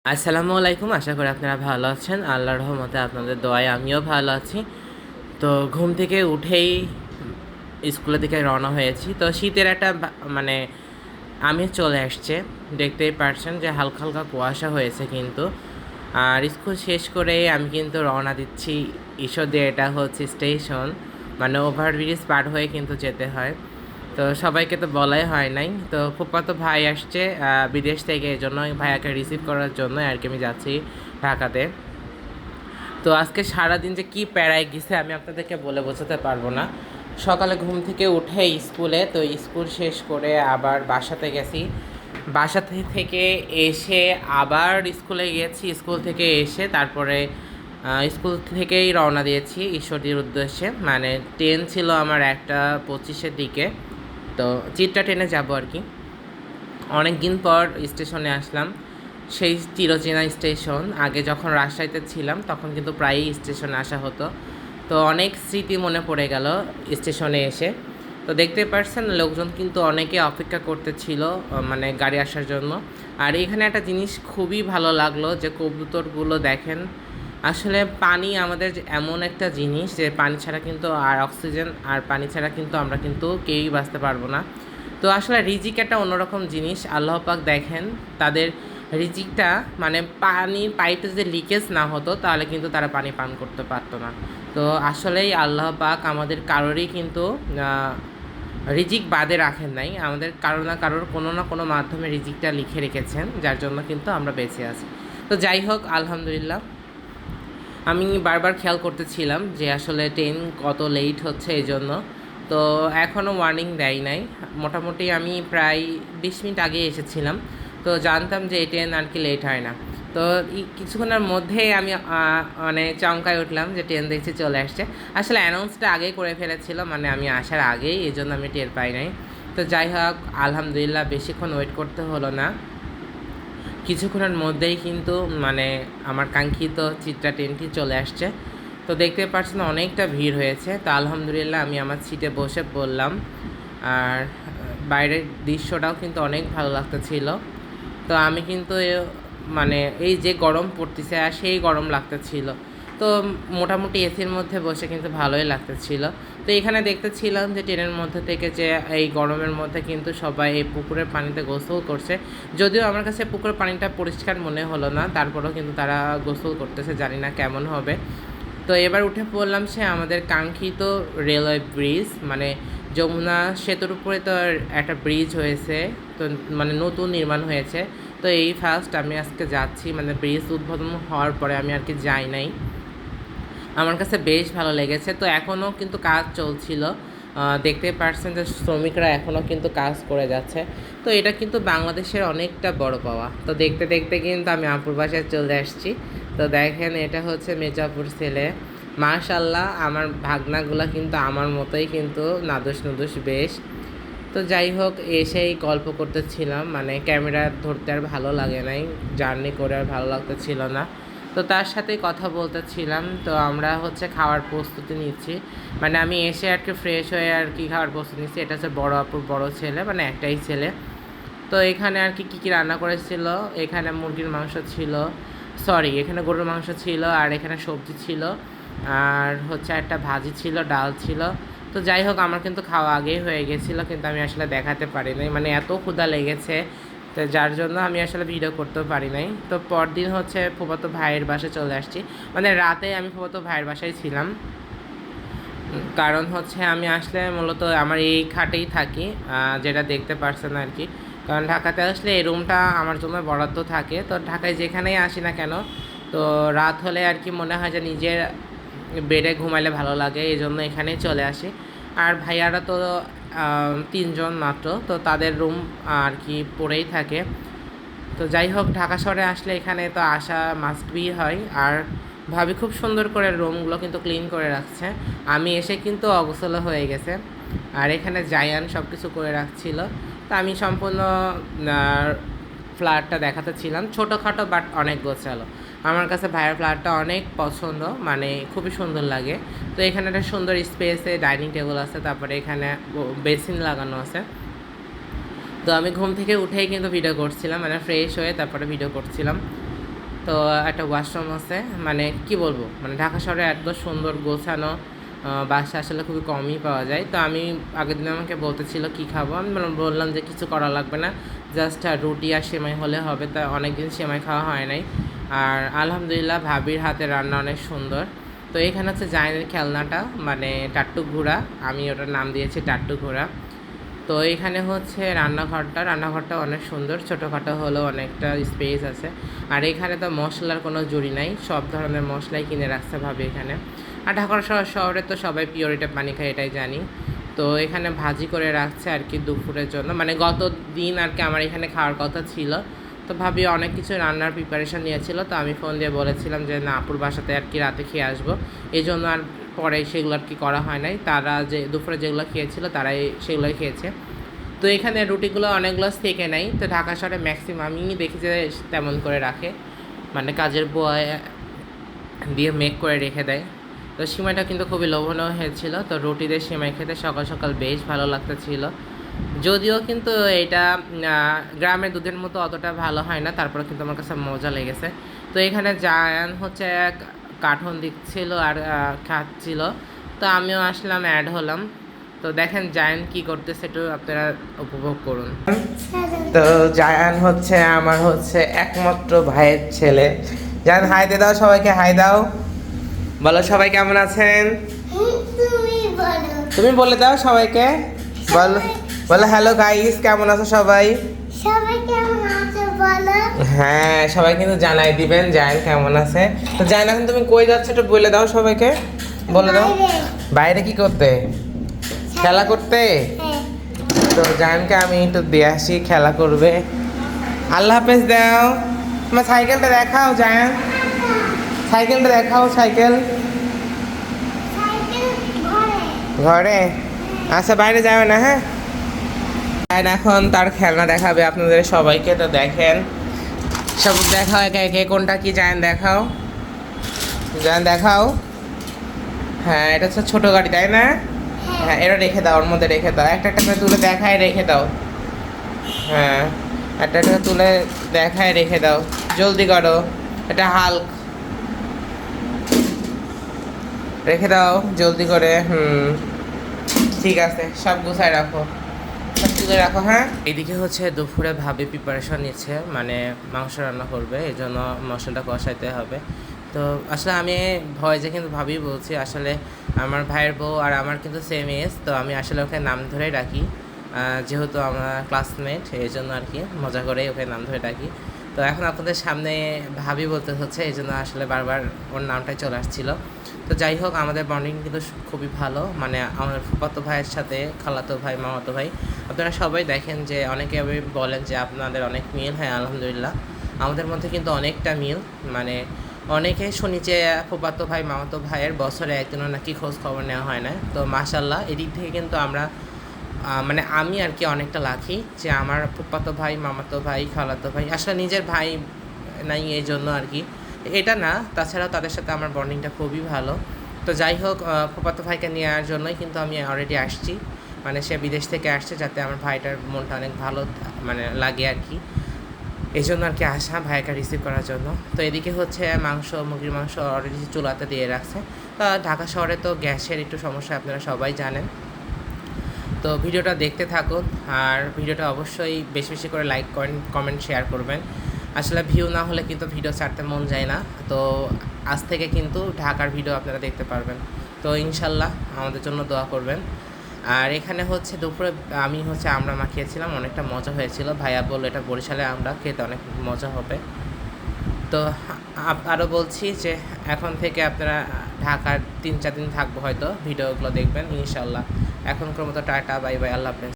আসসালামু আলাইকুম। আশা করি আপনারা ভালো আছেন। আল্লাহর রহমতে আপনাদের দোয়ায় আমিও ভালো আছি। তো ঘুম থেকে উঠেই স্কুলের দিকে রওনা হয়েছি। তো শীতের একটা মানে আমেজ চলে আসছে। দেখতেই পারছেন যে হালকা হালকা কুয়াশা হয়েছে কিন্তু। আর স্কুল শেষ করে আমি কিন্তু রওনা দিচ্ছি ঈশ্বরদী। এটা হচ্ছে স্টেশন, মানে ওভারব্রিজ পার হয়ে কিন্তু যেতে হয়। তো সবাইকে তো বলাই হয় নাই। তো ফুফাতো ভাই আসছে বিদেশ থেকে, এই জন্য ভাইয়াকে রিসিভ করার জন্য আর কি আমি যাচ্ছি ঢাকাতে। তো আজকে সারাদিন যে কী প্যারায় গেছে আমি আপনাদেরকে বলে বোঝাতে পারবো না। সকালে ঘুম থেকে উঠে স্কুলে, তো স্কুল শেষ করে আবার বাসাতে গেছি। বাসা থেকে এসে আবার স্কুলে গিয়েছি। স্কুল থেকে এসে তারপরে স্কুল থেকেই রওনা দিয়েছি ঈশ্বরদীর উদ্দেশ্যে। মানে ট্রেন ছিল আমার 1:25-এর দিকে। তো চিত্রা ট্রেনে যাবো আর কি। অনেক দিন পর স্টেশনে আসলাম, সেই চিরচেনা স্টেশন। আগে যখন রাজশাহীতে ছিলাম তখন কিন্তু প্রায়ই স্টেশনে আসা হতো। তো অনেক স্মৃতি মনে পড়ে গেল স্টেশনে এসে। তো দেখতে পারছেন লোকজন কিন্তু অনেকে অপেক্ষা করতেছিল মানে গাড়ি আসার জন্য। আর এখানে একটা জিনিস খুবই ভালো লাগলো যে কবুতরগুলো দেখেন। আসলে পানি আমাদের এমন একটা জিনিস যে পানি ছাড়া কিন্তু, আর অক্সিজেন আর পানি ছাড়া কিন্তু আমরা কিন্তু কেউই বাঁচতে পারবো না। তো আসলে রিজিক একটা অন্যরকম জিনিস। আল্লাহ পাক দেখেন তাদের রিজিকটা, মানে পানির পাইপে যদি লিকেজ না হতো তাহলে কিন্তু তারা পানি পান করতে পারতো না। তো আসলেই আল্লাহ পাক আমাদের কারোরই কিন্তু রিজিক বাদে রাখেন নাই। আমাদের কারো না কারোর কোনো না কোনো মাধ্যমে রিজিকটা লিখে রেখেছেন, যার জন্য কিন্তু আমরা বেঁচে আছি। তো যাই হোক, আলহামদুলিল্লাহ। আমি বারবার খেয়াল করতেছিলাম যে আসলে ট্রেন কত লেট হচ্ছে এই জন্য। তো এখনও ওয়ার্নিং দেয় নাই। মোটামুটি আমি প্রায় 20 মিনিট আগে এসেছিলাম। তো জানতাম যে এই ট্রেন আর কি লেট হয় না। তো কিছুক্ষণের মধ্যেই আমি মানে চমকায় উঠলাম যে ট্রেন দেখছি চলে আসছে। আসলে অ্যানাউন্সটা আগেই করে ফেলেছিল, মানে আমি আসার আগেই, এই জন্য আমি টের পাই নাই। তো যাই হোক, আলহামদুলিল্লাহ বেশিক্ষণ ওয়েট করতে হলো না। কিছুক্ষণের মধ্যেই কিন্তু মানে আমার কাঙ্ক্ষিত চিত্রা ট্রেনটি চলে আসছে। তো দেখতে পাচ্ছেন অনেকটা ভিড় হয়েছে। তো আলহামদুলিল্লাহ আমি আমার সিটে বসে পড়লাম। আর বাইরের দৃশ্যটাও কিন্তু অনেক ভালো লাগতেছিল। তো আমি কিন্তু মানে এই যে গরম পড়তেছে আর সেই গরম লাগতেছিল। তো মোটামুটি এসির মধ্যে বসে কিন্তু ভালোই লাগতেছিল। তো এখানে দেখতেছিলাম যে ট্রেনের মধ্যে থেকে যে এই গরমের মধ্যে কিন্তু সবাই এই পুকুরের পানিতে গোসল করছে। যদিও আমার কাছে পুকুরের পানিটা পরিষ্কার মনে হলো না, তারপরেও কিন্তু তারা গোসল করতেছে, জানি না কেমন হবে। তো এবার উঠে পড়লাম সে আমাদের কাঙ্ক্ষিত রেলওয়ে ব্রিজ, মানে যমুনা সেতুর উপরে তো একটা ব্রিজ হয়েছে। তো মানে নতুন নির্মাণ হয়েছে। তো এই ফার্স্ট আমি আজকে যাচ্ছি, মানে ব্রিজ উদ্বোধন হওয়ার পরে আমি আর কি যাই নাই। আমার কাছে বেশ ভালো লেগেছে। তো এখনও কিন্তু কাজ চলছিল। দেখতে পাচ্ছেন যে শ্রমিকরা এখনও কিন্তু কাজ করে যাচ্ছে। তো এটা কিন্তু বাংলাদেশের অনেকটা বড় পাওয়া। তো দেখতে দেখতে কিন্তু আমি আপুর বাসায় চলে আসছি। তো দেখেন এটা হচ্ছে মির্জাপুর ছেলে। মাশাল্লাহ, আমার ভাগনাগুলো কিন্তু আমার মতোই কিন্তু নাদুস নুদুস বেশ। তো যাই হোক, এসেই গল্প করতেছিলাম, মানে ক্যামেরা ধরতে আর ভালো লাগে নাই, জার্নি করে আর ভালো লাগতেছিল না। তো তার সাথেই কথা বলতেছিলাম। তো আমরা হচ্ছে খাওয়ার প্রস্তুতি নিচ্ছি, মানে আমি এসে আর কি ফ্রেশ হয়ে আর কি খাওয়ার প্রস্তুতি নিচ্ছি। এটা হচ্ছে বড় আপুর বড় ছেলে, মানে একটাই ছেলে। তো এখানে আর কি কী কী রান্না করেছিল, এখানে মুরগির মাংস ছিল, সরি এখানে গরুর মাংস ছিল, আর এখানে সবজি ছিল, আর হচ্ছে একটা ভাজি ছিল, ডাল ছিল। তো যাই হোক, আমার কিন্তু খাওয়া আগেই হয়ে গেছিলো, কিন্তু আমি আসলে দেখাতে পারি নাই, মানে এত ক্ষুধা লেগেছে। তো যার জন্য আমি আসলে ভিডিও করতেও পারি নাই। তো পরদিন হচ্ছে ফুফাতো ভাইয়ের বাসায় চলে আসছি, মানে রাতে আমি ফুফাতো ভাইয়ের বাসায় ছিলাম। কারণ হচ্ছে আমি আসলে মূলত আমার এই খাটেই থাকি, যেটা দেখতে পারছেন আর কি। কারণ ঢাকাতে আসলে এই রুমটা আমার জন্য বরাদ্দ থাকে। তো ঢাকায় যেখানেই আসি না কেন, তো রাত হলে আর কি মনে হয় যে নিজের বেডে ঘুমাইলে ভালো লাগে, এই জন্য এখানেই চলে আসি। আর ভাইয়ারা তো 3 জন মাত্র, তো তাদের রুম আর কি পড়েই থাকে। তো যাই হোক, ঢাকা শহরে আসলে এখানে তো আসা মাস্ট বি হয়। আর ভাবি খুব সুন্দর করে রুমগুলো কিন্তু ক্লিন করে রাখছে। আমি এসে কিন্তু অগোছালো হয়ে গেছে। আর এখানে জায়ান সব কিছু করে রাখছিল। তো আমি সম্পূর্ণ ফ্ল্যাটটা দেখাতে ছিলাম, ছোটোখাটো বাট অনেক গোছালো। আমার কাছে ভাইয়ের ফ্ল্যাটটা অনেক পছন্দ, মানে খুবই সুন্দর লাগে। তো এখানে একটা সুন্দর স্পেসে ডাইনিং টেবিল আছে, তারপরে এখানে বেসিন লাগানো আছে। তো আমি ঘুম থেকে উঠেই কিন্তু ভিডিও করছিলাম, মানে ফ্রেশ হয়ে তারপরে ভিডিও করছিলাম। তো একটা ওয়াশরুম আছে, মানে কি বলবো, মানে ঢাকা শহরে এত সুন্দর গোছানো বাসা আসলে খুবই কমই পাওয়া যায়। তো আমি আগের দিন আমাকে বলতেছিল কি খাবো, আমি বললাম যে কিছু করা লাগবে না, জাস্ট রুটি আর সেমাই হলে হবে। তা অনেক দিন সেমাই খাওয়া হয় নাই। আর আলহামদুলিল্লাহ ভাবির হাতে রান্না অনেক সুন্দর। তো এখানে হচ্ছে জায়নের খেলনাটা, মানে টাট্টু ঘোড়া, আমি ওটার নাম দিয়েছি টাট্টু ঘোড়া। তো এখানে হচ্ছে রান্নাঘরটা অনেক সুন্দর, ছোটোখাটো হলেও অনেকটা স্পেস আছে। আর এখানে তো মশলার কোনো জুড়ি নাই, সব ধরনের মশলাই কিনে রাখতে ভাবে এখানে। আর ঢাকা শহরে তো সবাই পিওরিটা পানি খায়, এটাই জানি। তো এখানে ভাজি করে রাখছে আর কি দুপুরের জন্য, মানে গত দিন আর কি আমার এখানে খাওয়ার কথা ছিল। তো ভাবি অনেক কিছু রান্নার প্রিপারেশান নিয়েছিল, তো আমি ফোন দিয়ে বলেছিলাম যে না, আপুর বাসাতে আর কি রাতে খেয়ে আসবো। এই জন্য আর পরে সেগুলো আর কি করা হয় নাই, তারা যে দুপুরে যেগুলো খেয়েছিল তারাই সেগুলোই খেয়েছে। তো এখানে রুটিগুলো অনেকগুলো থেকে নাই, তো ঢাকা শহরে ম্যাক্সিমামই দেখি যে তেমন করে রাখে, মানে কাজের বয় দিয়ে মেক করে রেখে দেয়। তো সিমাইটা কিন্তু খুবই লোভনীয় হয়েছিল, তো রুটি দিয়ে সিমাই খেতে সকাল সকাল বেশ ভালো লাগতেছিল। যদিও কিন্তু এটা গ্রামের দুধের মতো অতটা ভালো হয় না, তারপরে কিন্তু আমার কাছে মজা লেগেছে। তো এখানে জায়ান হচ্ছে কার্টুন দিচ্ছিল আর খাচ্ছিল, তো আমিও আসলাম, অ্যাড হলাম। তো দেখেন জায়ান কি করতেছে, একটু আপনারা উপভোগ করুন। তো জায়ান হচ্ছে আমার হচ্ছে একমাত্র ভাইয়ের ছেলে। জায়ান হাই দিয়ে দাও সবাইকে, হাই দাও, বলো সবাই কেমন আছেন। তুমি বলে দাও সবাইকে, বলো বলো হ্যালো গাইস, কেমন আছো সবাই। হ্যাঁ, সবাই কিন্তু জানাই দিবেন জায়ান কেমন আছে। তো জায়ান এখন তুমি কই যাচ্ছ একটু বলে দাও সবাইকে, বলে দাও। বাইরে কি করতে? খেলা করতে। তো জায়ানকে আমি একটু দিয়ে আসি, খেলা করবে। আল্লাহ হাফেজ দাও। তোমার সাইকেলটা দেখাও জায়ান, সাইকেলটা দেখাও, সাইকেল ঘরে। আচ্ছা বাইরে যাবে না, হ্যাঁ। এখন তার খেলনা দেখাবে আপনাদের সবাইকে, তো দেখেন সব দেখাও একে একে, কোনটা কি জায়ান দেখাও, জায়ান দেখাও। হ্যাঁ এটা হচ্ছে ছোটো গাড়ি, তাই না? হ্যাঁ এটা রেখে দাও, ওর মধ্যে রেখে দাও, একটা একটা করে তুলে দেখায় রেখে দাও। হ্যাঁ একটা একটা তুলে দেখায় রেখে দাও, জলদি করো। এটা হাল্ক, রেখে দাও জলদি করে। ঠিক আছে, সব গুছায় রাখো, সব তুলে রাখো। হ্যাঁ এইদিকে হচ্ছে দুপুরে ভাবে প্রিপারেশন নিচ্ছে, মানে মাংস রান্না করবে, এই জন্য মশলাটা কষাইতে হবে। তো আসলে আমি ভয়েসে কিন্তু ভাবি বলছি, আসলে আমার ভাইয়ের বউ আর আমার কিন্তু সেম এজ, তো আমি আসলে ওকে নাম ধরেই ডাকি, যেহেতু আমরা ক্লাসমেট, এই জন্য আর কি মজা করেই ওকে নাম ধরে ডাকি। তো এখন আপনাদের সামনে ভাবি বলতে হচ্ছে, এই জন্য আসলে বারবার ওর নামটাই চলে আসছিলো। তো যাই হোক, আমাদের বন্ডিং কিন্তু খুবই ভালো, মানে আমার ফুফাতো ভাইয়ের সাথে খালাতো ভাই, মামাতো ভাই, আপনারা সবাই দেখেন যে অনেকে বলেন যে আপনাদের অনেক মিল। হ্যাঁ আলহামদুলিল্লাহ, আমাদের মধ্যে কিন্তু অনেকটা মিল। মানে অনেকে শুনি যে ফুফাতো ভাই, মামাতো ভাইয়ের বছরে একদিনও নাকি খোঁজ খবর নেওয়া হয় না। তো মাশাল্লাহ, এদিক থেকে কিন্তু আমরা মানে আমি আর কি অনেকটা লাকি যে আমার ফুফাতো ভাই, মামাতো ভাই, খালাতো ভাই, আসলে নিজের ভাই নাই এই জন্য আর কি, এটা না, তাছাড়াও তাদের সাথে আমার বন্ডিংটা খুবই ভালো। তো যাই হোক, ফুফাতো ভাইকে নেওয়ার জন্যই কিন্তু আমি অলরেডি আসছি, মানে সে বিদেশ থেকে আসছে, যাতে আমার ভাইটার মনটা অনেক ভালো মানে লাগে আর কি, এই জন্য আর কি আসা ভাইকে রিসিভ করার জন্য। তো এদিকে হচ্ছে মুরগির মাংস অলরেডি চুলাতে দিয়ে রাখছে। তো ঢাকা শহরে তো গ্যাসের একটু সমস্যা, আপনারা সবাই জানেন। তো ভিডিওটা দেখতে থাকুন, আর ভিডিওটা অবশ্যই বেশি বেশি করে লাইক করেন, কমেন্ট, শেয়ার করবেন। আসলে ভিউ না হলে কিন্তু ভিডিও ছাড়তে মন যায় না। তো আজ থেকে কিন্তু ঢাকার ভিডিও আপনারা দেখতে পারবেন। তো ইনশাল্লাহ আমাদের জন্য দোয়া করবেন। আর এখানে হচ্ছে দুপুরে আমি হচ্ছে আমরা মাখিয়েছিলাম, অনেকটা মজা হয়েছিল। ভাইয়া বললো এটা বরিশালে আমরা খেতে অনেক মজা হবে। তো আরও বলছি যে এখন থেকে আপনারা ঢাকার 3-4 দিন থাকবো, হয়তো ভিডিওগুলো দেখবেন ইনশাল্লাহ। এখনকার মতো টাটা, বাই বাই, আল্লাহ হাফেজ।